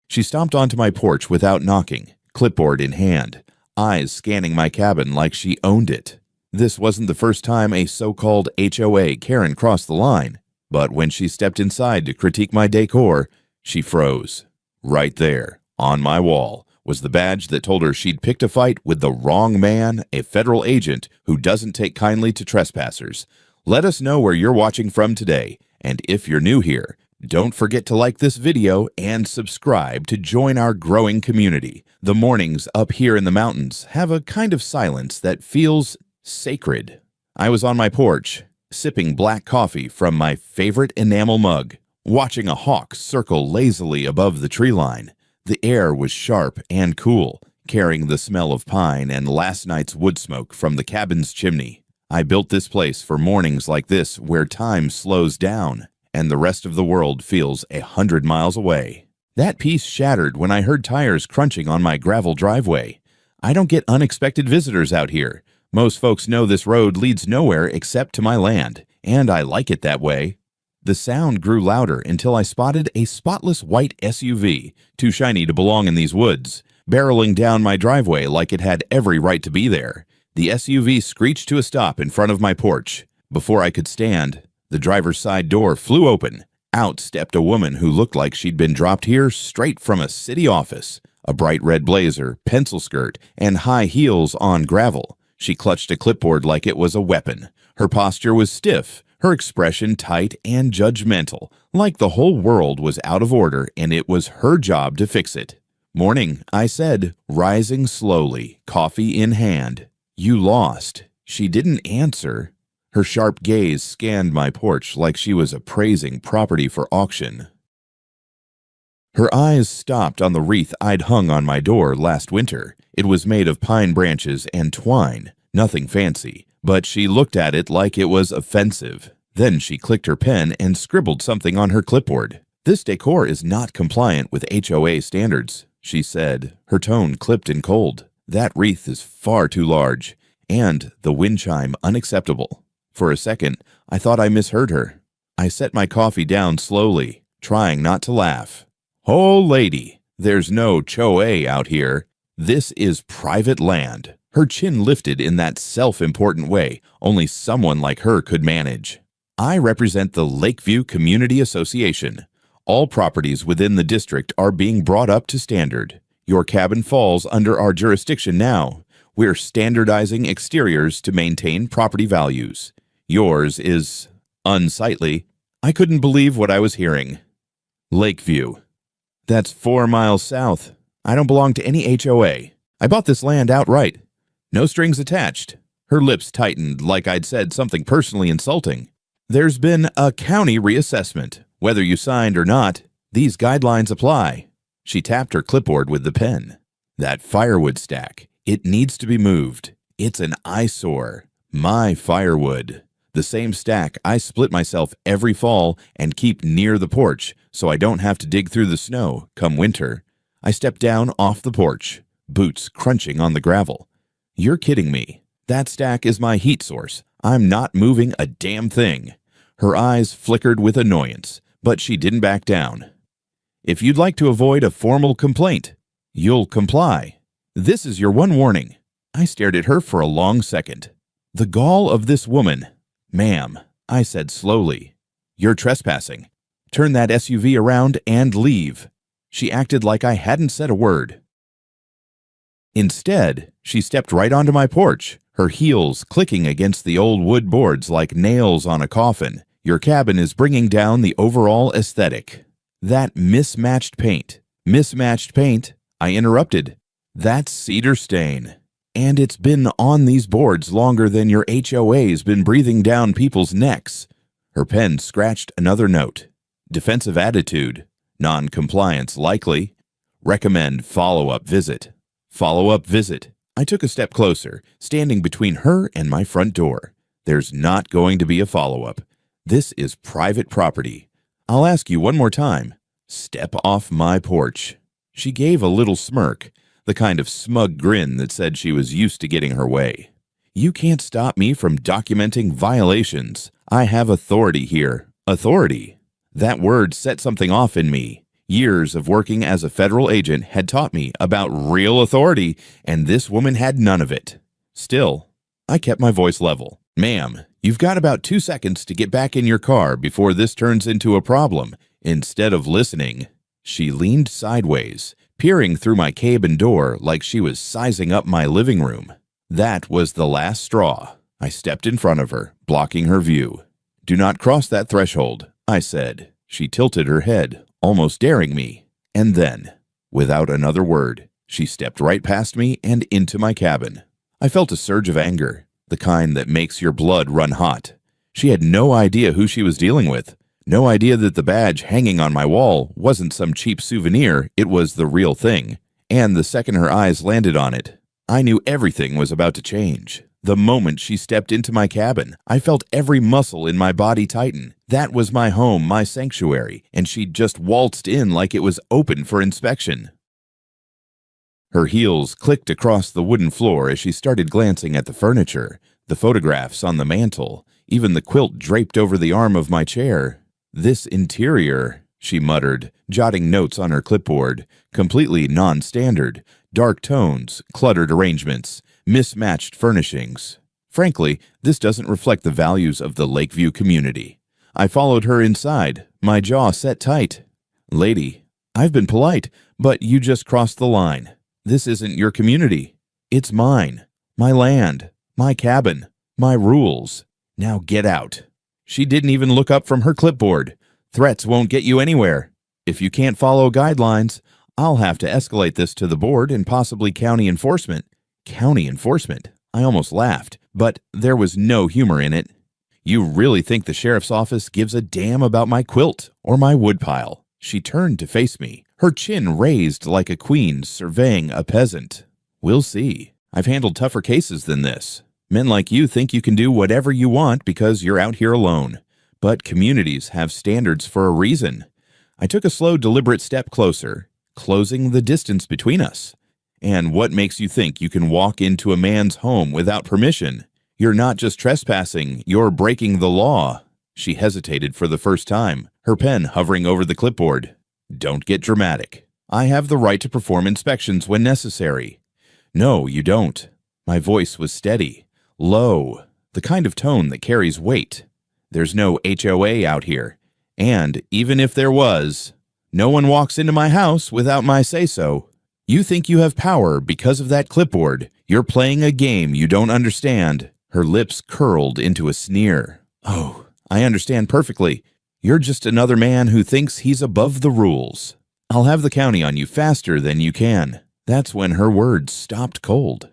She stomped onto my porch without knocking, clipboard in hand, eyes scanning my cabin like she owned it. This wasn't the first time a so-called HOA Karen crossed the line, but when she stepped inside to critique my decor, she froze. Right there, on my wall, was the badge that told her she'd picked a fight with the wrong man, a federal agent who doesn't take kindly to trespassers. Let us know where you're watching from today, and if you're new here, don't forget to like this video and subscribe to join our growing community. The mornings up here in the mountains have a kind of silence that feels sacred. I was on my porch, sipping black coffee from my favorite enamel mug, watching a hawk circle lazily above the tree line. The air was sharp and cool, carrying the smell of pine and last night's wood smoke from the cabin's chimney. I built this place for mornings like this where time slows down and the rest of the world feels 100 miles away. That peace shattered when I heard tires crunching on my gravel driveway. I don't get unexpected visitors out here. Most folks know this road leads nowhere except to my land, and I like it that way. The sound grew louder until I spotted a spotless white SUV, too shiny to belong in these woods, barreling down my driveway like it had every right to be there. The SUV screeched to a stop in front of my porch. Before I could stand, the driver's side door flew open. Out stepped a woman who looked like she'd been dropped here straight from a city office. A bright red blazer, pencil skirt, and high heels on gravel. She clutched a clipboard like it was a weapon. Her posture was stiff, her expression tight and judgmental, like the whole world was out of order and it was her job to fix it. "Morning," I said, rising slowly, coffee in hand. "You lost." She didn't answer. Her sharp gaze scanned my porch like she was appraising property for auction. Her eyes stopped on the wreath I'd hung on my door last winter. It was made of pine branches and twine, nothing fancy, but she looked at it like it was offensive. Then she clicked her pen and scribbled something on her clipboard. "This decor is not compliant with HOA standards," she said, her tone clipped and cold. "That wreath is far too large, and the wind chime unacceptable." For a second, I thought I misheard her. I set my coffee down slowly, trying not to laugh. "Oh, lady, there's no HOA out here. This is private land." Her chin lifted in that self-important way only someone like her could manage. "I represent the Lakeview Community Association. All properties within the district are being brought up to standard. Your cabin falls under our jurisdiction now. We're standardizing exteriors to maintain property values. Yours is unsightly." I couldn't believe what I was hearing. Lakeview. That's 4 miles south. I don't belong to any HOA. I bought this land outright. No strings attached. Her lips tightened like I'd said something personally insulting. "There's been a county reassessment. Whether you signed or not, these guidelines apply." She tapped her clipboard with the pen. "That firewood stack, it needs to be moved. It's an eyesore. My firewood. The same stack I split myself every fall and keep near the porch so I don't have to dig through the snow come winter." I stepped down off the porch, boots crunching on the gravel. "You're kidding me. That stack is my heat source. I'm not moving a damn thing." Her eyes flickered with annoyance, but she didn't back down. "If you'd like to avoid a formal complaint, you'll comply. This is your one warning." I stared at her for a long second. The gall of this woman. "Ma'am," I said slowly, "you're trespassing. Turn that SUV around and leave." She acted like I hadn't said a word. Instead, she stepped right onto my porch, her heels clicking against the old wood boards like nails on a coffin. "Your cabin is bringing down the overall aesthetic." "That mismatched paint." "Mismatched paint?" I interrupted. "That's cedar stain. And it's been on these boards longer than your HOA's been breathing down people's necks." Her pen scratched another note. "Defensive attitude. Non-compliance likely. Recommend follow-up visit." Follow-up visit. I took a step closer, standing between her and my front door. "There's not going to be a follow-up. This is private property. I'll ask you one more time. Step off my porch." She gave a little smirk, the kind of smug grin that said she was used to getting her way. "You can't stop me from documenting violations. I have authority here." Authority. That word set something off in me. Years of working as a federal agent had taught me about real authority, and this woman had none of it. Still, I kept my voice level. "Ma'am, you've got about 2 seconds to get back in your car before this turns into a problem." Instead of listening, she leaned sideways, peering through my cabin door like she was sizing up my living room. That was the last straw. I stepped in front of her, blocking her view. "Do not cross that threshold," I said. She tilted her head, almost daring me. And then, without another word, she stepped right past me and into my cabin. I felt a surge of anger, the kind that makes your blood run hot. She had no idea who she was dealing with. No idea that the badge hanging on my wall wasn't some cheap souvenir, it was the real thing. And the second her eyes landed on it, I knew everything was about to change. The moment she stepped into my cabin, I felt every muscle in my body tighten. That was my home, my sanctuary, and she'd just waltzed in like it was open for inspection. Her heels clicked across the wooden floor as she started glancing at the furniture, the photographs on the mantel, even the quilt draped over the arm of my chair. "This interior," she muttered, jotting notes on her clipboard, "completely non-standard. Dark tones, cluttered arrangements, mismatched furnishings. Frankly, this doesn't reflect the values of the Lakeview community." I followed her inside, my jaw set tight. "Lady, I've been polite, but you just crossed the line. This isn't your community. It's mine, my land, my cabin, my rules. Now get out." She didn't even look up from her clipboard. "Threats won't get you anywhere. If you can't follow guidelines, I'll have to escalate this to the board and possibly county enforcement." County enforcement? I almost laughed, but there was no humor in it. "You really think the sheriff's office gives a damn about my quilt or my woodpile?" She turned to face me, her chin raised like a queen surveying a peasant. "We'll see. I've handled tougher cases than this. Men like you think you can do whatever you want because you're out here alone. But communities have standards for a reason." I took a slow, deliberate step closer, closing the distance between us. "And what makes you think you can walk into a man's home without permission? You're not just trespassing, you're breaking the law." She hesitated for the first time, her pen hovering over the clipboard. "Don't get dramatic. I have the right to perform inspections when necessary." "No, you don't." My voice was steady, low, the kind of tone that carries weight. "There's no HOA out here. And even if there was, no one walks into my house without my say-so. You think you have power because of that clipboard. You're playing a game you don't understand." Her lips curled into a sneer. "Oh, I understand perfectly. You're just another man who thinks he's above the rules. I'll have the county on you faster than you can." That's when her words stopped cold.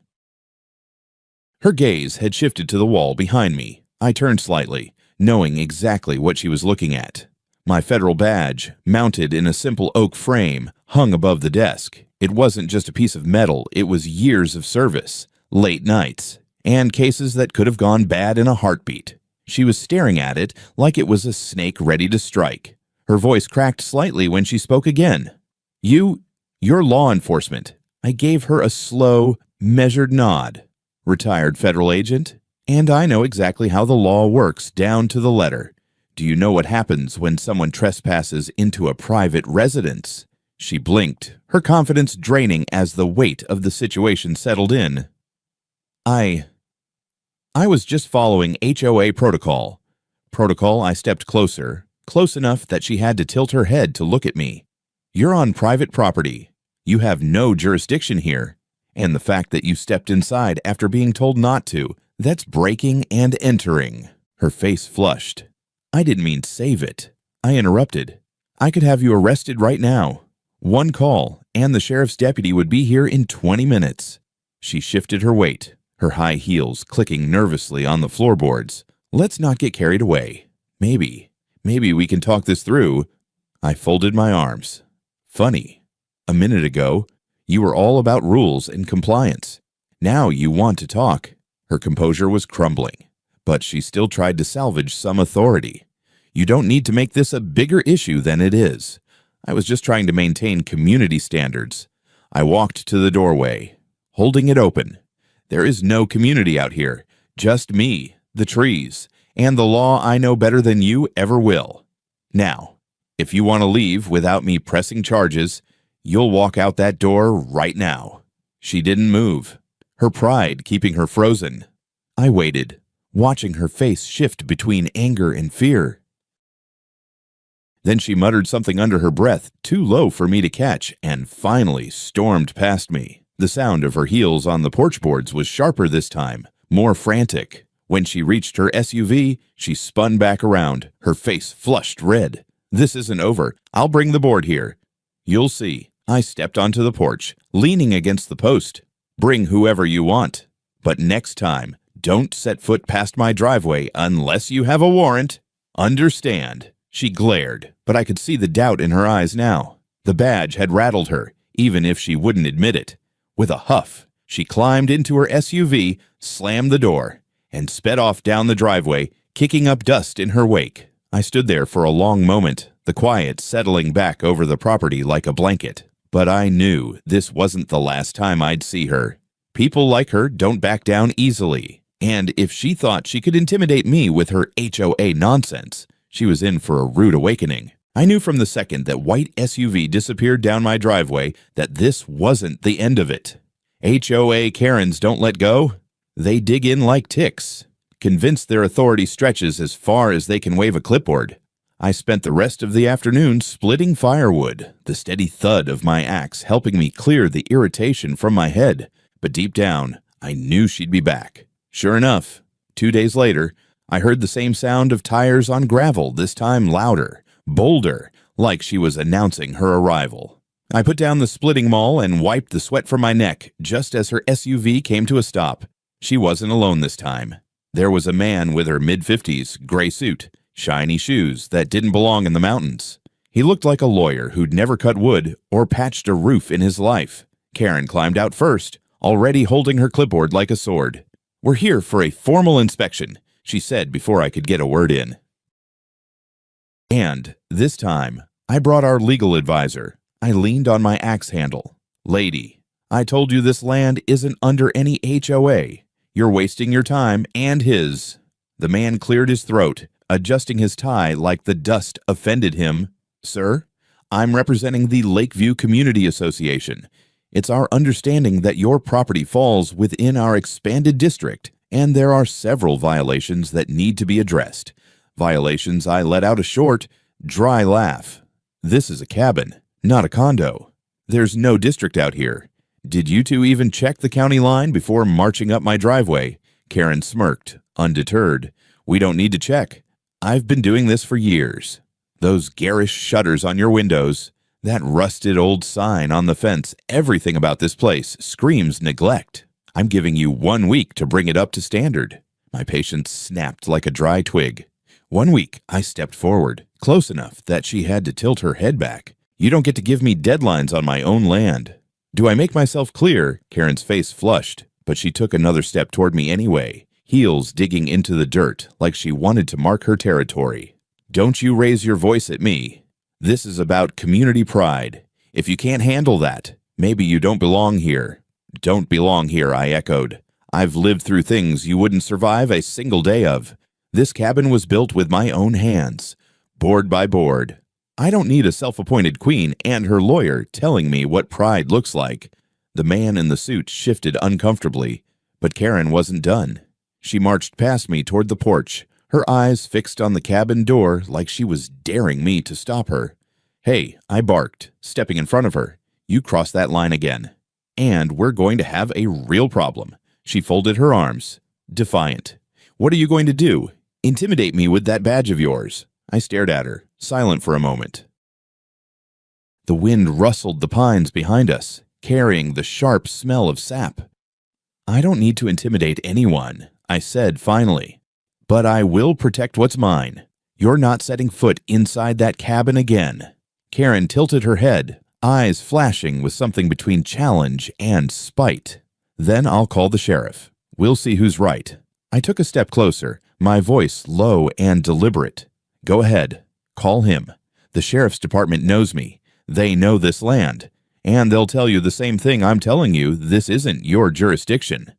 Her gaze had shifted to the wall behind me. I turned slightly, knowing exactly what she was looking at. My federal badge, mounted in a simple oak frame, hung above the desk. It wasn't just a piece of metal, it was years of service, late nights, and cases that could have gone bad in a heartbeat. She was staring at it like it was a snake ready to strike. Her voice cracked slightly when she spoke again. You're law enforcement." I gave her a slow, measured nod. "Retired federal agent, and I know exactly how the law works down to the letter. Do you know what happens when someone trespasses into a private residence?" She blinked, her confidence draining as the weight of the situation settled in. I was just following HOA protocol. I stepped closer, close enough that she had to tilt her head to look at me. "You're on private property. You have no jurisdiction here. And the fact that you stepped inside after being told not to, that's breaking and entering." Her face flushed. "I didn't mean save it." I interrupted. "I could have you arrested right now. One call, and the sheriff's deputy would be here in 20 minutes. She shifted her weight, her high heels clicking nervously on the floorboards. "Let's not get carried away. Maybe we can talk this through." I folded my arms. "Funny. A minute ago, you were all about rules and compliance. Now you want to talk." Her composure was crumbling, but she still tried to salvage some authority. "You don't need to make this a bigger issue than it is. I was just trying to maintain community standards." I walked to the doorway, holding it open. "There is no community out here, just me, the trees, and the law I know better than you ever will. Now, If you want to leave without me pressing charges, you'll walk out that door right now." She didn't move, her pride keeping her frozen. I waited, watching her face shift between anger and fear. Then she muttered something under her breath, too low for me to catch, and finally stormed past me. The sound of her heels on the porch boards was sharper this time, more frantic. When she reached her SUV, she spun back around, her face flushed red. "This isn't over. I'll bring the board here." "You'll see." I stepped onto the porch, leaning against the post. "Bring whoever you want. But next time, don't set foot past my driveway unless you have a warrant. Understand?" She glared, but I could see the doubt in her eyes now. The badge had rattled her, even if she wouldn't admit it. With a huff, she climbed into her SUV, slammed the door, and sped off down the driveway, kicking up dust in her wake. I stood there for a long moment, the quiet settling back over the property like a blanket. But I knew this wasn't the last time I'd see her. People like her don't back down easily. And if she thought she could intimidate me with her HOA nonsense, she was in for a rude awakening. I knew from the second that white SUV disappeared down my driveway that this wasn't the end of it. HOA Karens don't let go. They dig in like ticks, convinced their authority stretches as far as they can wave a clipboard. I spent the rest of the afternoon splitting firewood, the steady thud of my axe helping me clear the irritation from my head. But deep down, I knew she'd be back. Sure enough, 2 days later, I heard the same sound of tires on gravel, this time louder, bolder, like she was announcing her arrival. I put down the splitting maul and wiped the sweat from my neck just as her SUV came to a stop. She wasn't alone this time. There was a man with her mid-50s, gray suit, shiny shoes that didn't belong in the mountains. He looked like a lawyer who'd never cut wood or patched a roof in his life. Karen climbed out first, already holding her clipboard like a sword. "We're here for a formal inspection," she said before I could get a word in. And this time, I brought our legal advisor. I leaned on my axe handle. "Lady, I told you this land isn't under any HOA. You're wasting your time and his." The man cleared his throat, adjusting his tie like the dust offended him. "Sir, I'm representing the Lakeview Community Association. It's our understanding that your property falls within our expanded district, and there are several violations that need to be addressed. Violations I let out a short, dry laugh. This is a cabin, not a condo. There's no district out here. Did you two even check the county line before marching up my driveway?" Karen smirked, undeterred. "We don't need to check. I've been doing this for years. Those garish shutters on your windows, that rusted old sign on the fence, everything about this place screams neglect. I'm giving you 1 week to bring it up to standard." My patience snapped like a dry twig. 1 week, I stepped forward, close enough that she had to tilt her head back. "You don't get to give me deadlines on my own land." "Do I make myself clear?" Karen's face flushed, but she took another step toward me anyway, heels digging into the dirt like she wanted to mark her territory. "Don't you raise your voice at me. This is about community pride. If you can't handle that, maybe you don't belong here." "Don't belong here," I echoed. "I've lived through things you wouldn't survive a single day of. This cabin was built with my own hands, board by board. I don't need a self-appointed queen and her lawyer telling me what pride looks like." The man in the suit shifted uncomfortably, but Karen wasn't done. She marched past me toward the porch, her eyes fixed on the cabin door like she was daring me to stop her. "Hey," I barked, stepping in front of her. "You crossed that line again. And we're going to have a real problem." She folded her arms, defiant. "What are you going to do? Intimidate me with that badge of yours?" I stared at her, silent for a moment. The wind rustled the pines behind us, carrying the sharp smell of sap. "I don't need to intimidate anyone," I said finally. "But I will protect what's mine. You're not setting foot inside that cabin again." Karen tilted her head, eyes flashing with something between challenge and spite. "Then I'll call the sheriff. We'll see who's right." I took a step closer, my voice low and deliberate. "Go ahead. Call him. The sheriff's department knows me. They know this land. And they'll tell you the same thing I'm telling you. This isn't your jurisdiction."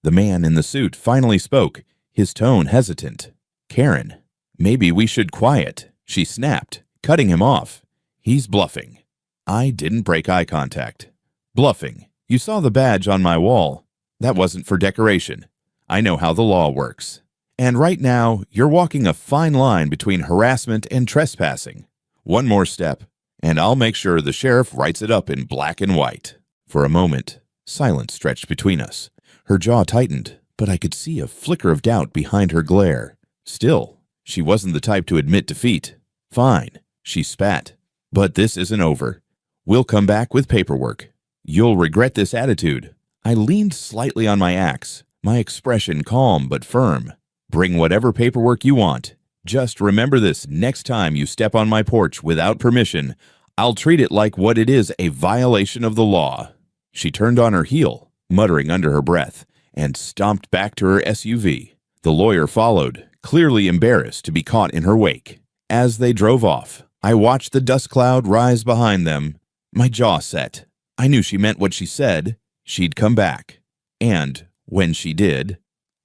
The man in the suit finally spoke, his tone hesitant. "Karen, maybe we should quiet," she snapped, cutting him off. He's bluffing. I didn't break eye contact. Bluffing. You saw the badge on my wall. That wasn't for decoration. I know how the law works. And right now, you're walking a fine line between harassment and trespassing. One more step, and I'll make sure the sheriff writes it up in black and white. For a moment, silence stretched between us. Her jaw tightened, but I could see a flicker of doubt behind her glare. Still, she wasn't the type to admit defeat. Fine, she spat. But this isn't over. We'll come back with paperwork. You'll regret this attitude. I leaned slightly on my axe, my expression calm but firm. Bring whatever paperwork you want. Just remember this next time you step on my porch without permission, I'll treat it like what it is, a violation of the law. She turned on her heel, muttering under her breath, and stomped back to her SUV. The lawyer followed, clearly embarrassed to be caught in her wake. As they drove off, I watched the dust cloud rise behind them. My jaw set. I knew she meant what she said. She'd come back. And, when she did,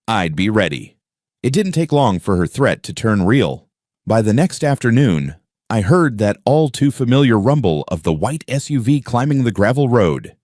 I'd be ready. It didn't take long for her threat to turn real. By the next afternoon, I heard that all too familiar rumble of the white SUV climbing the gravel road.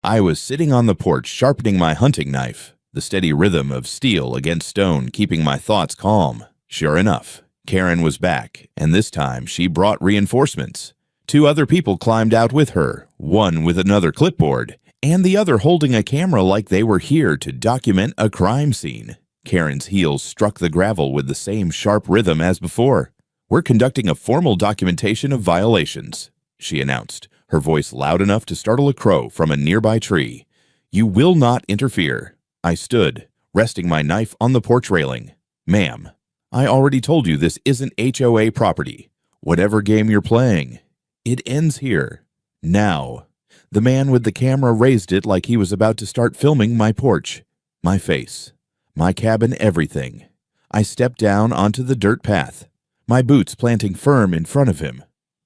I was sitting on the porch sharpening my hunting knife, the steady rhythm of steel against stone keeping my thoughts calm. Sure enough, Karen was back, and this time she brought reinforcements. 2 other people climbed out with her, one with another clipboard, and the other holding a camera like they were here to document a crime scene. Karen's heels struck the gravel with the same sharp rhythm as before. We're conducting a formal documentation of violations, she announced, her voice loud enough to startle a crow from a nearby tree. You will not interfere. I stood, resting my knife on the porch railing. Ma'am, I already told you this isn't HOA property. Whatever game you're playing, it ends here. Now. The man with the camera raised it like he was about to start filming my porch, my face, my cabin, everything. I stepped down onto the dirt path, my boots planting firm in front of him.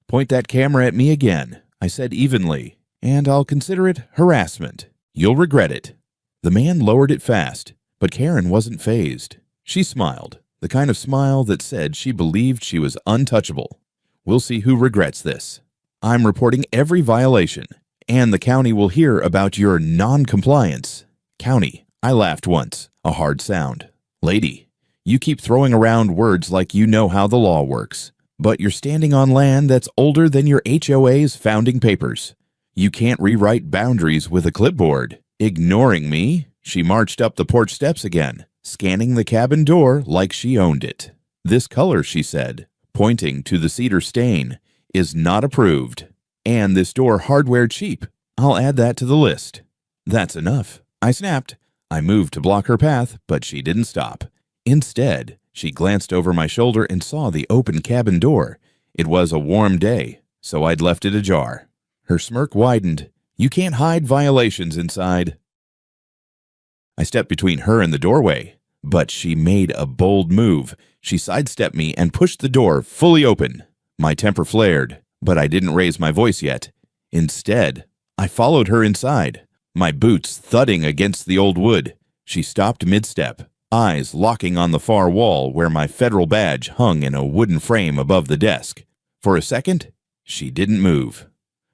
Point that camera at me again, I said evenly, and I'll consider it harassment. You'll regret it. The man lowered it fast, but Karen wasn't fazed. She smiled, the kind of smile that said she believed she was untouchable. We'll see who regrets this. I'm reporting every violation, and the county will hear about your non-compliance. County, I laughed once, a hard sound. Lady, you keep throwing around words like you know how the law works, but you're standing on land that's older than your HOA's founding papers. You can't rewrite boundaries with a clipboard. Ignoring me, she marched up the porch steps again, scanning the cabin door like she owned it. This color, she said, pointing to the cedar stain, is not approved. And this door hardware cheap. I'll add that to the list. That's enough, I snapped. I moved to block her path, but she didn't stop. Instead, she glanced over my shoulder and saw the open cabin door. It was a warm day, so I'd left it ajar. Her smirk widened. You can't hide violations inside. I stepped between her and the doorway, but she made a bold move. She sidestepped me and pushed the door fully open. My temper flared, but I didn't raise my voice yet. Instead, I followed her inside, my boots thudding against the old wood. She stopped mid-step, eyes locking on the far wall where my federal badge hung in a wooden frame above the desk. For a second, she didn't move.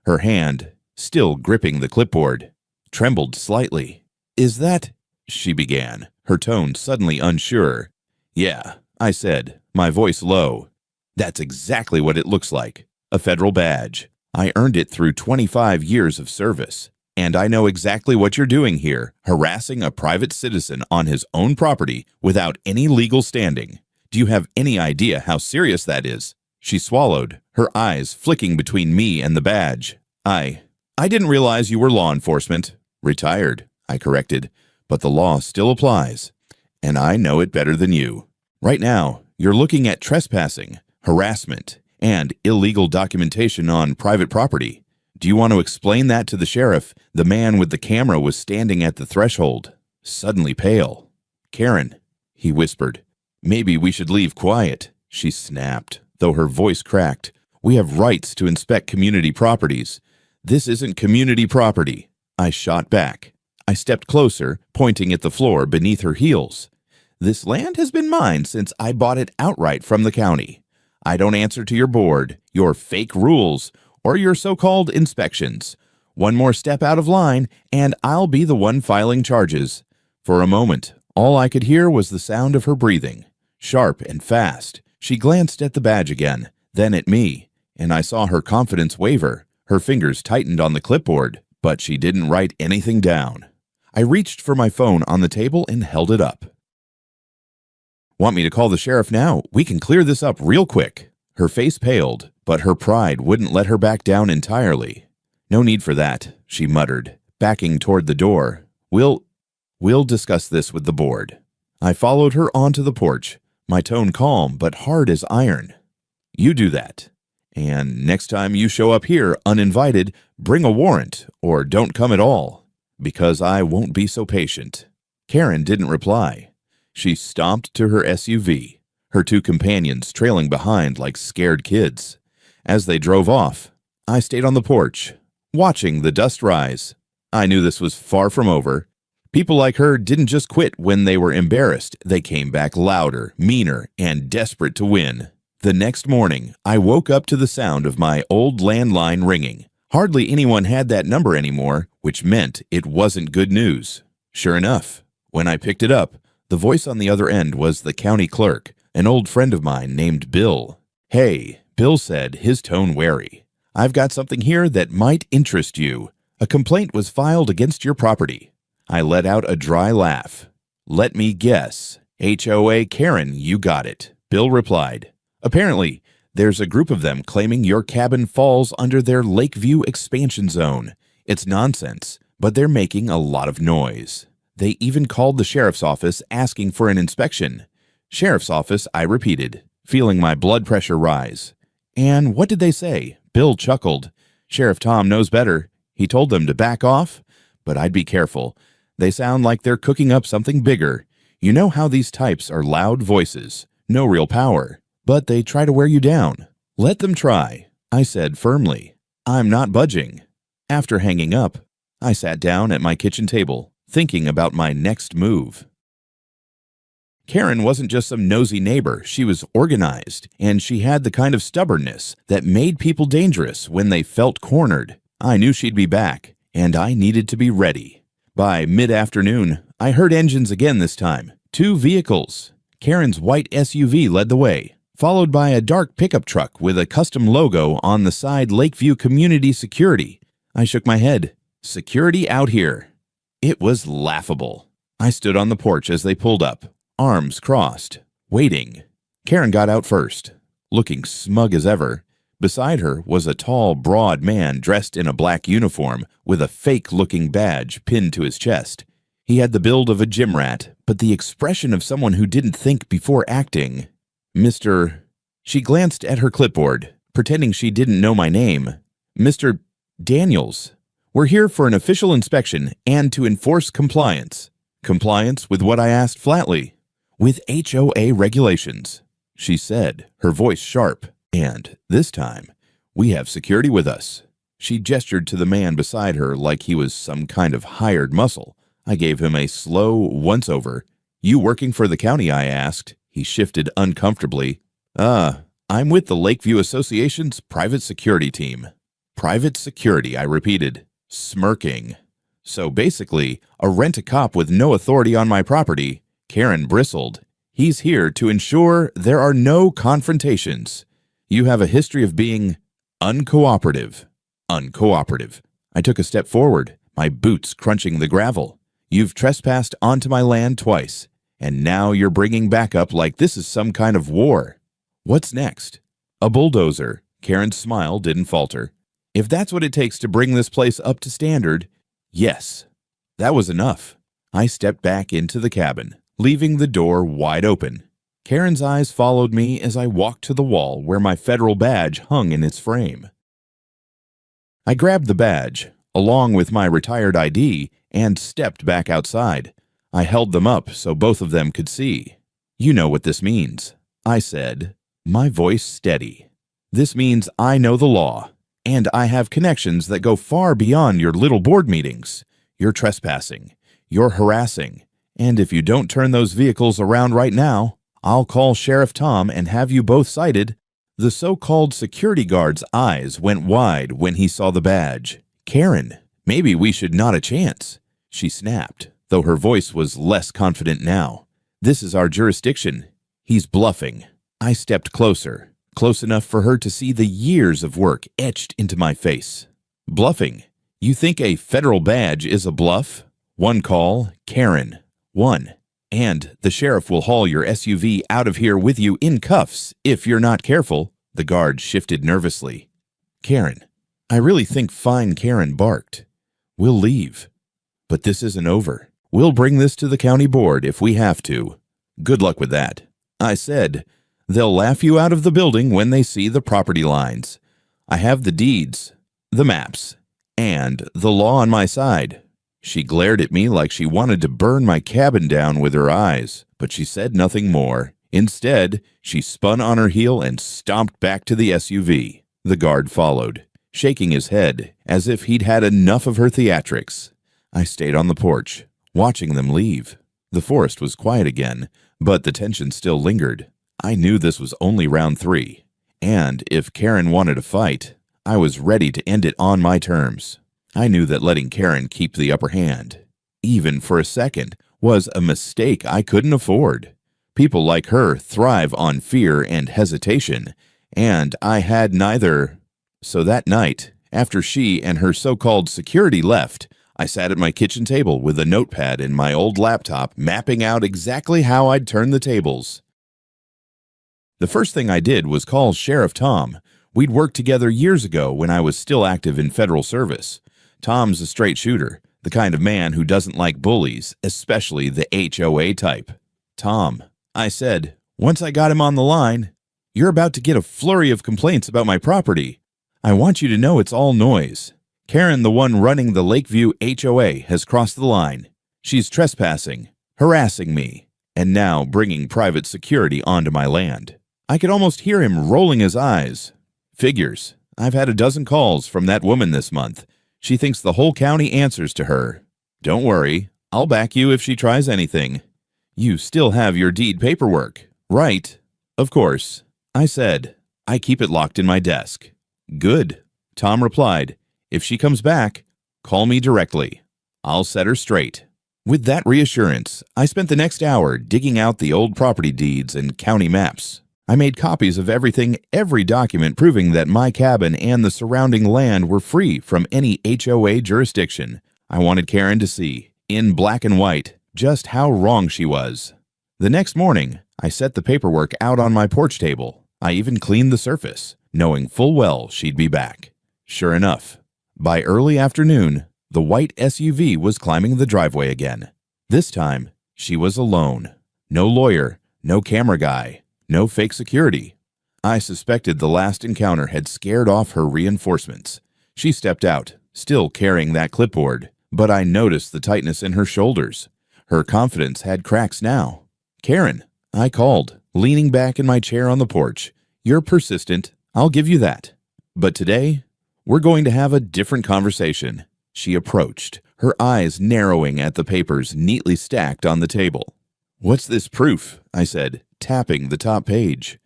Her hand, still gripping the clipboard, trembled slightly. Is that? She began, her tone suddenly unsure. Yeah, I said, my voice low. That's exactly what it looks like. A federal badge. I earned it through 25 years of service. And I know exactly what you're doing here, harassing a private citizen on his own property without any legal standing. Do you have any idea how serious that is? She swallowed, her eyes flicking between me and the badge. I didn't realize you were law enforcement. Retired, I corrected, but the law still applies. And I know it better than you. Right now, you're looking at trespassing, harassment, and illegal documentation on private property. Do you want to explain that to the sheriff? The man with the camera was standing at the threshold, suddenly pale. Karen, he whispered. Maybe we should leave quiet, she snapped, though her voice cracked. We have rights to inspect community properties. This isn't community property. I shot back. I stepped closer, pointing at the floor beneath her heels. This land has been mine since I bought it outright from the county. I don't answer to your board, your fake rules, or your so-called inspections. One more step out of line, and I'll be the one filing charges." For a moment, all I could hear was the sound of her breathing. Sharp and fast, she glanced at the badge again, then at me, and I saw her confidence waver. Her fingers tightened on the clipboard, but she didn't write anything down. I reached for my phone on the table and held it up. "Want me to call the sheriff now? We can clear this up real quick." Her face paled, but her pride wouldn't let her back down entirely. "No need for that," she muttered, backing toward the door. We'll discuss this with the board." I followed her onto the porch, my tone calm but hard as iron. "You do that. And next time you show up here uninvited, bring a warrant or don't come at all, because I won't be so patient." Karen didn't reply. She stomped to her SUV, her two companions trailing behind like scared kids. As they drove off, I stayed on the porch, watching the dust rise. I knew this was far from over. People like her didn't just quit when they were embarrassed. They came back louder, meaner, and desperate to win. The next morning, I woke up to the sound of my old landline ringing. Hardly anyone had that number anymore, which meant it wasn't good news. Sure enough, when I picked it up, the voice on the other end was the county clerk, an old friend of mine named Bill. "Hey," Bill said, his tone wary. "I've got something here that might interest you. A complaint was filed against your property." I let out a dry laugh. "Let me guess. HOA Karen, you got it," Bill replied. "Apparently, there's a group of them claiming your cabin falls under their Lakeview expansion zone. It's nonsense, but they're making a lot of noise. They even called the sheriff's office asking for an inspection." "Sheriff's office," I repeated, feeling my blood pressure rise. "And what did they say?" Bill chuckled. "Sheriff Tom knows better. He told them to back off, but I'd be careful. They sound like they're cooking up something bigger. You know how these types are loud voices, no real power, but they try to wear you down. Let them try," I said firmly. "I'm not budging." After hanging up, I sat down at my kitchen table, thinking about my next move. Karen wasn't just some nosy neighbor. She was organized, and she had the kind of stubbornness that made people dangerous when they felt cornered. I knew she'd be back, and I needed to be ready. By mid-afternoon, I heard engines again this time. 2 vehicles. Karen's white SUV led the way, followed by a dark pickup truck with a custom logo on the side, Lakeview Community Security. I shook my head. Security out here. It was laughable. I stood on the porch as they pulled up, arms crossed, waiting. Karen got out first, looking smug as ever. Beside her was a tall, broad man dressed in a black uniform with a fake-looking badge pinned to his chest. He had the build of a gym rat, but the expression of someone who didn't think before acting. "Mr." She glanced at her clipboard, pretending she didn't know my name. "Mr. Daniels. We're here for an official inspection and to enforce compliance." Compliance with what I asked flatly. "With HOA regulations," she said, her voice sharp. "And this time, we have security with us." She gestured to the man beside her like he was some kind of hired muscle. I gave him a slow once-over. "You working for the county?" I asked. He shifted uncomfortably. I'm with the Lakeview Association's private security team." "Private security," I repeated, smirking. "So basically, a rent-a-cop with no authority on my property." Karen bristled. "He's here to ensure there are no confrontations. You have a history of being uncooperative." Uncooperative. I took a step forward, my boots crunching the gravel. "You've trespassed onto my land twice, and now you're bringing back up like this is some kind of war. What's next?" "A bulldozer." Karen's smile didn't falter. "If that's what it takes to bring this place up to standard, yes." That was enough. I stepped back into the cabin, leaving the door wide open. Karen's eyes followed me as I walked to the wall where my federal badge hung in its frame. I grabbed the badge, along with my retired ID, and stepped back outside. I held them up so both of them could see. "You know what this means," I said, my voice steady. "This means I know the law, and I have connections that go far beyond your little board meetings. You're trespassing, you're harassing, and if you don't turn those vehicles around right now, I'll call Sheriff Tom and have you both cited." The so-called security guard's eyes went wide when he saw the badge. "Karen, maybe we should not a chance," she snapped, though her voice was less confident now. "This is our jurisdiction. He's bluffing." I stepped closer, close enough for her to see the years of work etched into my face. "Bluffing? You think a federal badge is a bluff? One call, Karen. One. And the sheriff will haul your SUV out of here with you in cuffs if you're not careful." The guard shifted nervously. "Karen, I really think fine," Karen barked. "We'll leave. But this isn't over. We'll bring this to the county board if we have to." "Good luck with that." I said. "They'll laugh you out of the building when they see the property lines. I have the deeds, the maps, and the law on my side." She glared at me like she wanted to burn my cabin down with her eyes, but she said nothing more. Instead, she spun on her heel and stomped back to the SUV. The guard followed, shaking his head as if he'd had enough of her theatrics. I stayed on the porch, watching them leave. The forest was quiet again, but the tension still lingered. I knew this was only round 3, and if Karen wanted a fight, I was ready to end it on my terms. I knew that letting Karen keep the upper hand, even for a second, was a mistake I couldn't afford. People like her thrive on fear and hesitation, and I had neither. So that night, after she and her so-called security left, I sat at my kitchen table with a notepad and my old laptop mapping out exactly how I'd turn the tables. The first thing I did was call Sheriff Tom. We'd worked together years ago when I was still active in federal service. Tom's a straight shooter, the kind of man who doesn't like bullies, especially the HOA type. "Tom," I said, once I got him on the line, "you're about to get a flurry of complaints about my property. I want you to know it's all noise. Karen, the one running the Lakeview HOA, has crossed the line. She's trespassing, harassing me, and now bringing private security onto my land." I could almost hear him rolling his eyes. "Figures. I've had a dozen calls from that woman this month. She thinks the whole county answers to her. Don't worry, I'll back you if she tries anything." "You still have your deed paperwork, right?" "Of course," I said. "I keep it locked in my desk." "Good," Tom replied. "If she comes back, call me directly. I'll set her straight." With that reassurance, I spent the next hour digging out the old property deeds and county maps. I made copies of every document proving that my cabin and the surrounding land were free from any HOA jurisdiction. I wanted Karen to see, in black and white, just how wrong she was. The next morning, I set the paperwork out on my porch table. I even cleaned the surface, knowing full well she'd be back. Sure enough, by early afternoon, the white SUV was climbing the driveway again. This time, she was alone. No lawyer, no camera guy. No fake security. I suspected the last encounter had scared off her reinforcements. She stepped out, still carrying that clipboard, but I noticed the tightness in her shoulders. Her confidence had cracks now. "Karen," I called, leaning back in my chair on the porch. "You're persistent, I'll give you that. But today, we're going to have a different conversation." She approached, her eyes narrowing at the papers neatly stacked on the table. "What's this proof?" I said, tapping the top page.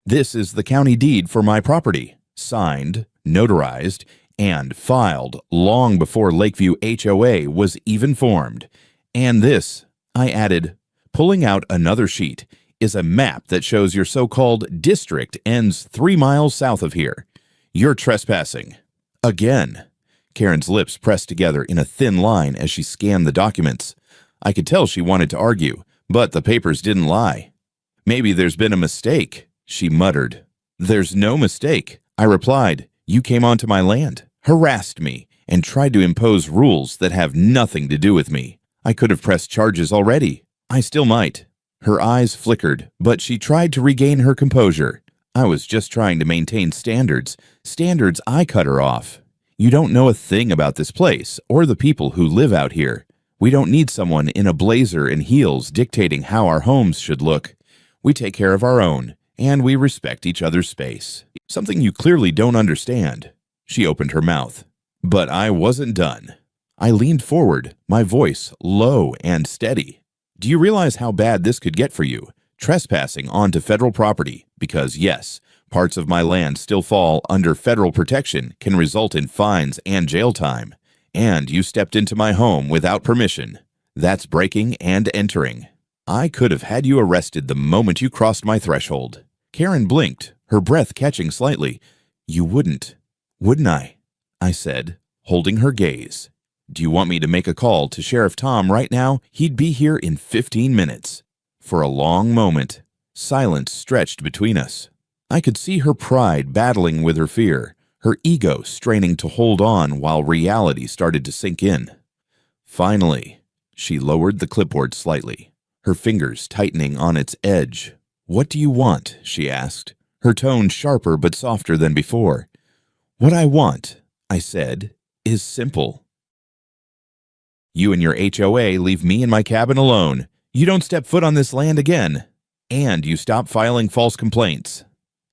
"This is the county deed for my property, signed, notarized, and filed long before Lakeview HOA was even formed. And this," I added, pulling out another sheet, "is a map that shows your so-called district ends 3 miles south of here. You're trespassing." Again. Karen's lips pressed together in a thin line as she scanned the documents. I could tell she wanted to argue, but the papers didn't lie. "Maybe there's been a mistake," she muttered. "There's no mistake," I replied. "You came onto my land, harassed me, and tried to impose rules that have nothing to do with me. I could have pressed charges already. I still might." Her eyes flickered, but she tried to regain her composure. I was just trying to maintain standards. Standards I cut her off. "You don't know a thing about this place or the people who live out here. We don't need someone in a blazer and heels dictating how our homes should look. We take care of our own, and we respect each other's space. Something you clearly don't understand." She opened her mouth. But I wasn't done. I leaned forward, my voice low and steady. "Do you realize how bad this could get for you? trespassing onto federal property because, yes, parts of my land still fall under federal protection can result in fines and jail time, and you stepped into my home without permission. That's breaking and entering. I could have had you arrested the moment you crossed my threshold." Karen blinked, her breath catching slightly. "You wouldn't, wouldn't I?" I said, holding her gaze. "Do you want me to make a call to Sheriff Tom right now? He'd be here in 15 minutes. For a long moment, silence stretched between us. I could see her pride battling with her fear, her ego straining to hold on while reality started to sink in. Finally, she lowered the clipboard slightly, her fingers tightening on its edge. "What do you want?" she asked, her tone sharper but softer than before. "What I want," I said, "is simple. You and your HOA leave me and my cabin alone. You don't step foot on this land again. And you stop filing false complaints.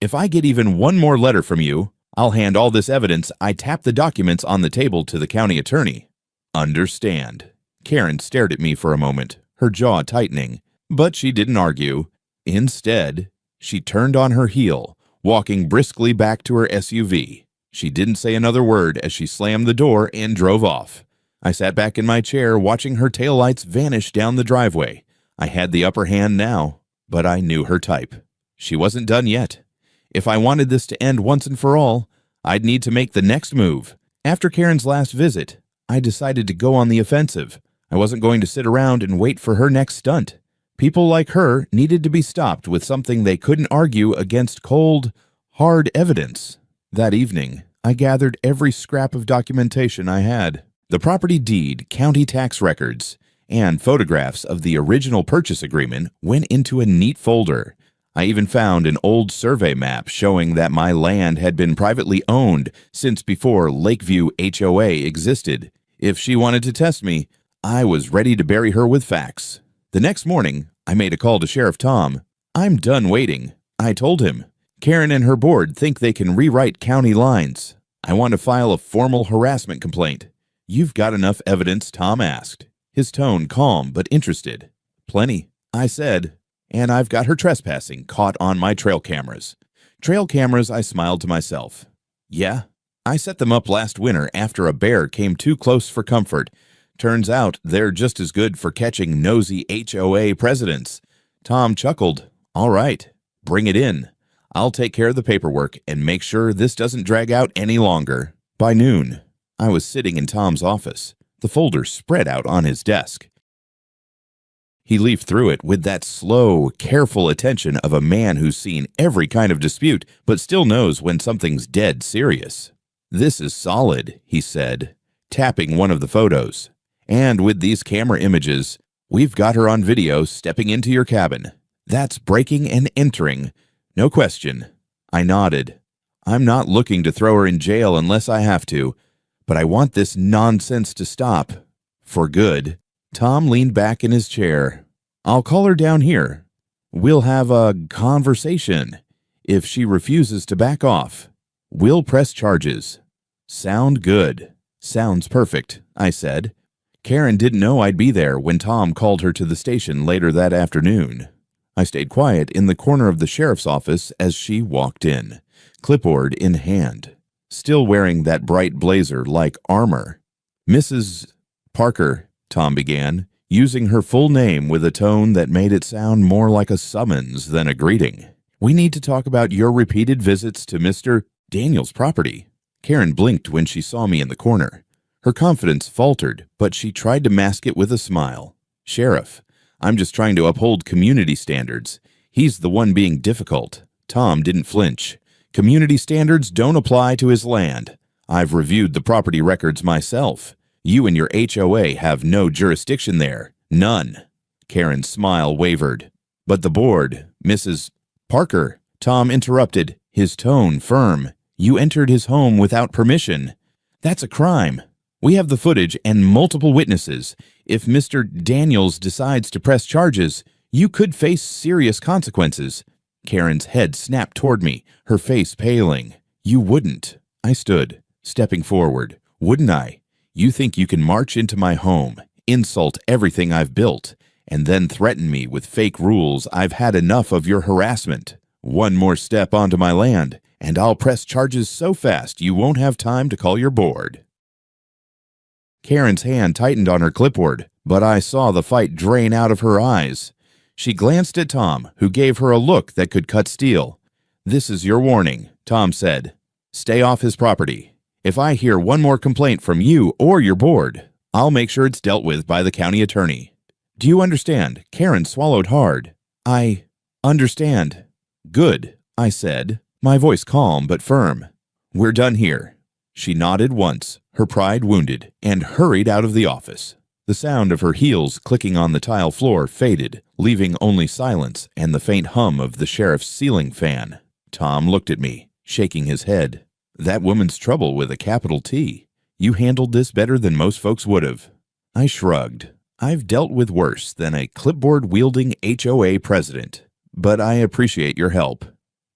If I get even one more letter from you, I'll hand all this evidence I tapped the documents on the table to the county attorney." "Understand." Karen stared at me for a moment, her jaw tightening, but she didn't argue. Instead, she turned on her heel, walking briskly back to her SUV. She didn't say another word as she slammed the door and drove off. I sat back in my chair watching her taillights vanish down the driveway. I had the upper hand now, but I knew her type. She wasn't done yet. If I wanted this to end once and for all, I'd need to make the next move. After Karen's last visit, I decided to go on the offensive. I wasn't going to sit around and wait for her next stunt. People like her needed to be stopped with something they couldn't argue against cold, hard evidence. That evening, I gathered every scrap of documentation I had. The property deed, county tax records, and photographs of the original purchase agreement went into a neat folder. I even found an old survey map showing that my land had been privately owned since before Lakeview HOA existed. If she wanted to test me, I was ready to bury her with facts. The next morning, I made a call to Sheriff Tom. "I'm done waiting," I told him. "Karen and her board think they can rewrite county lines. I want to file a formal harassment complaint." "You've got enough evidence?" Tom asked, his tone calm but interested. "Plenty," I said, "and I've got her trespassing caught on my trail cameras." Trail cameras, I smiled to myself. "Yeah, I set them up last winter after a bear came too close for comfort. Turns out they're just as good for catching nosy HOA presidents." Tom chuckled. "All right, bring it in. I'll take care of the paperwork and make sure this doesn't drag out any longer." By noon, I was sitting in Tom's office, the folder spread out on his desk. He leafed through it with that slow, careful attention of a man who's seen every kind of dispute but still knows when something's dead serious. "This is solid," he said, tapping one of the photos. "And with these camera images, we've got her on video stepping into your cabin. That's breaking and entering. No question." I nodded. "I'm not looking to throw her in jail unless I have to, but I want this nonsense to stop. For good." Tom leaned back in his chair. "I'll call her down here. We'll have a conversation. If she refuses to back off, we'll press charges." "Sound good." "Sounds perfect," I said. Karen didn't know I'd be there when Tom called her to the station later that afternoon. I stayed quiet in the corner of the sheriff's office as she walked in, clipboard in hand, still wearing that bright blazer like armor. "Mrs. Parker," Tom began, using her full name with a tone that made it sound more like a summons than a greeting. "We need to talk about your repeated visits to Mr. Daniel's property." Karen blinked when she saw me in the corner. Her confidence faltered, but she tried to mask it with a smile. "Sheriff, I'm just trying to uphold community standards. He's the one being difficult." Tom didn't flinch. "Community standards don't apply to his land. I've reviewed the property records myself. You and your HOA have no jurisdiction there. None." Karen's smile wavered. "But the board, Mrs. Parker," Tom interrupted, his tone firm. "You entered his home without permission. That's a crime. We have the footage and multiple witnesses. If Mr. Daniels decides to press charges, you could face serious consequences." Karen's head snapped toward me, her face paling. "You wouldn't." I stood, stepping forward. "Wouldn't I? You think you can march into my home, insult everything I've built, and then threaten me with fake rules. I've had enough of your harassment. One more step onto my land, and I'll press charges so fast you won't have time to call your board." Karen's hand tightened on her clipboard, but I saw the fight drain out of her eyes. She glanced at Tom, who gave her a look that could cut steel. "This is your warning," Tom said. "Stay off his property. If I hear one more complaint from you or your board, I'll make sure it's dealt with by the county attorney. Do you understand?" Karen swallowed hard. "I understand." "Good," I said, my voice calm but firm. "We're done here." She nodded once, her pride wounded, and hurried out of the office. The sound of her heels clicking on the tile floor faded, leaving only silence and the faint hum of the sheriff's ceiling fan. Tom looked at me, shaking his head. "That woman's trouble with a capital T. You handled this better than most folks would have." I shrugged. "I've dealt with worse than a clipboard-wielding HOA president, but I appreciate your help."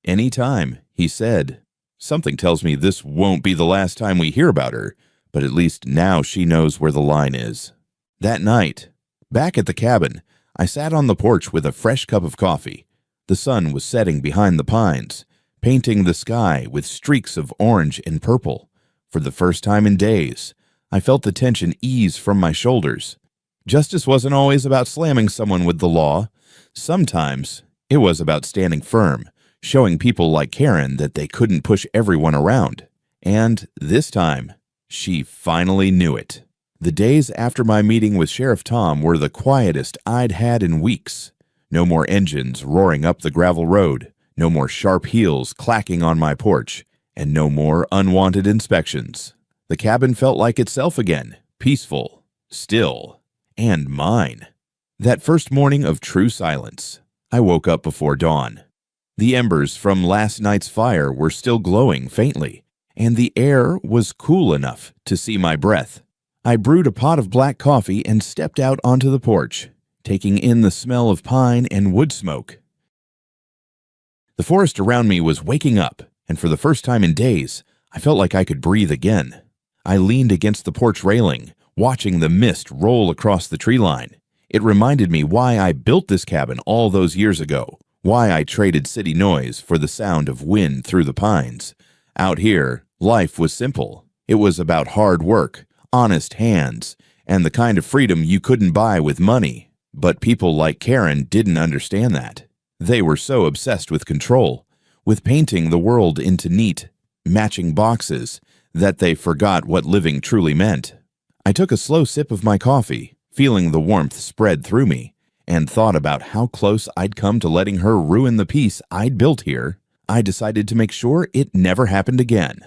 "Any time," he said. "Something tells me this won't be the last time we hear about her, but at least now she knows where the line is." That night, back at the cabin, I sat on the porch with a fresh cup of coffee. The sun was setting behind the pines, painting the sky with streaks of orange and purple. For the first time in days, I felt the tension ease from my shoulders. Justice wasn't always about slamming someone with the law. Sometimes it was about standing firm, showing people like Karen that they couldn't push everyone around. And this time, she finally knew it. The days after my meeting with Sheriff Tom were the quietest I'd had in weeks. No more engines roaring up the gravel road, no more sharp heels clacking on my porch, and no more unwanted inspections. The cabin felt like itself again, peaceful, still, and mine. That first morning of true silence, I woke up before dawn. The embers from last night's fire were still glowing faintly, and the air was cool enough to see my breath. I brewed a pot of black coffee and stepped out onto the porch, taking in the smell of pine and wood smoke. The forest around me was waking up, and for the first time in days, I felt like I could breathe again. I leaned against the porch railing, watching the mist roll across the tree line. It reminded me why I built this cabin all those years ago, why I traded city noise for the sound of wind through the pines. Out here, life was simple. It was about hard work, honest hands, and the kind of freedom you couldn't buy with money. But people like Karen didn't understand that. They were so obsessed with control, with painting the world into neat, matching boxes, that they forgot what living truly meant. I took a slow sip of my coffee, feeling the warmth spread through me, and thought about how close I'd come to letting her ruin the peace I'd built here. I decided to make sure it never happened again.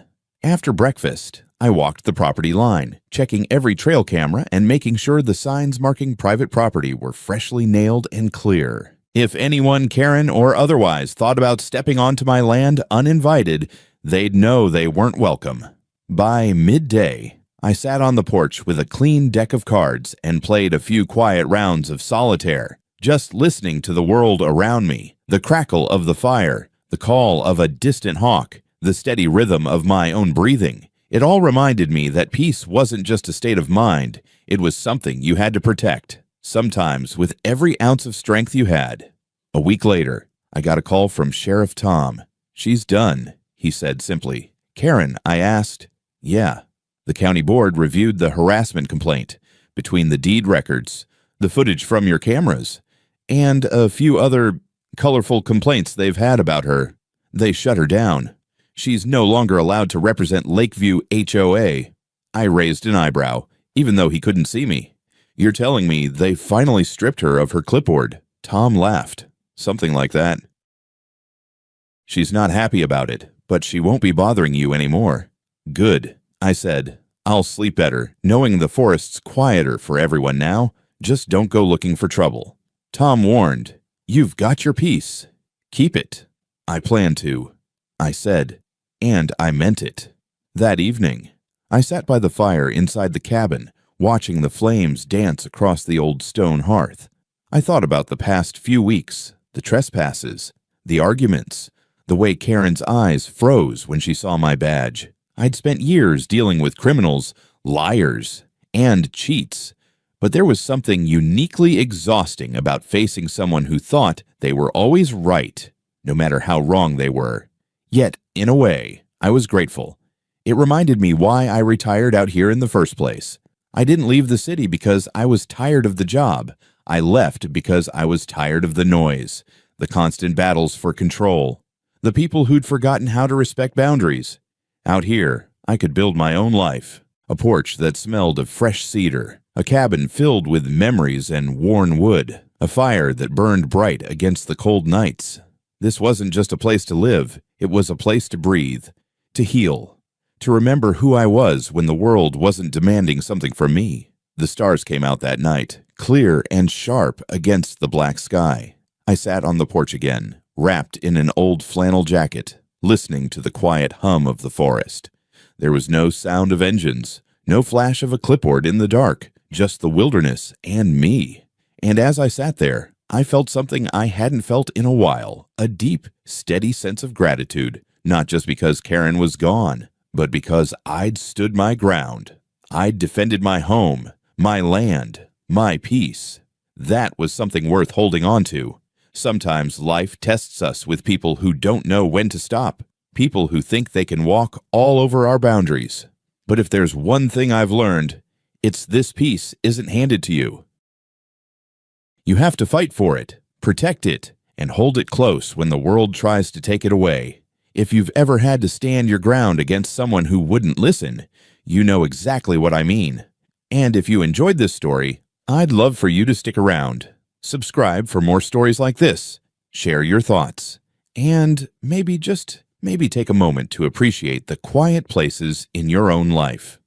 After breakfast, I walked the property line, checking every trail camera and making sure the signs marking private property were freshly nailed and clear. If anyone, Karen or otherwise, thought about stepping onto my land uninvited, they'd know they weren't welcome. By midday, I sat on the porch with a clean deck of cards and played a few quiet rounds of solitaire, just listening to the world around me, the crackle of the fire, the call of a distant hawk, the steady rhythm of my own breathing. It all reminded me that peace wasn't just a state of mind, it was something you had to protect, sometimes with every ounce of strength you had. A week later, I got a call from Sheriff Tom. "She's done," he said simply. "Karen," I asked. "Yeah." The county board reviewed the harassment complaint, between the deed records, the footage from your cameras, and a few other colorful complaints they've had about her. They shut her down. She's no longer allowed to represent Lakeview HOA. I raised an eyebrow, even though he couldn't see me. "You're telling me they finally stripped her of her clipboard?" Tom laughed. "Something like that." "She's not happy about it, but she won't be bothering you anymore." "Good," I said. "I'll sleep better, knowing the forest's quieter for everyone now. Just don't go looking for trouble." Tom warned, "You've got your peace. Keep it." "I plan to," I said, and I meant it. That evening, I sat by the fire inside the cabin, watching the flames dance across the old stone hearth. I thought about the past few weeks, the trespasses, the arguments, the way Karen's eyes froze when she saw my badge. I'd spent years dealing with criminals, liars, and cheats, But there was something uniquely exhausting about facing someone who thought they were always right, no matter how wrong they were. Yet, in a way, I was grateful. It reminded me why I retired out here in the first place. I didn't leave the city because I was tired of the job. I left because I was tired of the noise, the constant battles for control, the people who'd forgotten how to respect boundaries. Out here, I could build my own life. A porch that smelled of fresh cedar, a cabin filled with memories and worn wood, a fire that burned bright against the cold nights. This wasn't just a place to live, it was a place to breathe, to heal, to remember who I was when the world wasn't demanding something from me. The stars came out that night, clear and sharp against the black sky. I sat on the porch again, wrapped in an old flannel jacket, listening to the quiet hum of the forest. There was no sound of engines, no flash of a clipboard in the dark, just the wilderness and me. And as I sat there, I felt something I hadn't felt in a while, a deep, steady sense of gratitude, not just because Karen was gone, but because I'd stood my ground. I'd defended my home, my land, my peace. That was something worth holding on to. Sometimes life tests us with people who don't know when to stop, people who think they can walk all over our boundaries. But if there's one thing I've learned, it's this peace isn't handed to you. You have to fight for it, protect it, and hold it close when the world tries to take it away. If you've ever had to stand your ground against someone who wouldn't listen, you know exactly what I mean. And if you enjoyed this story, I'd love for you to stick around. Subscribe for more stories like this, share your thoughts, and maybe take a moment to appreciate the quiet places in your own life.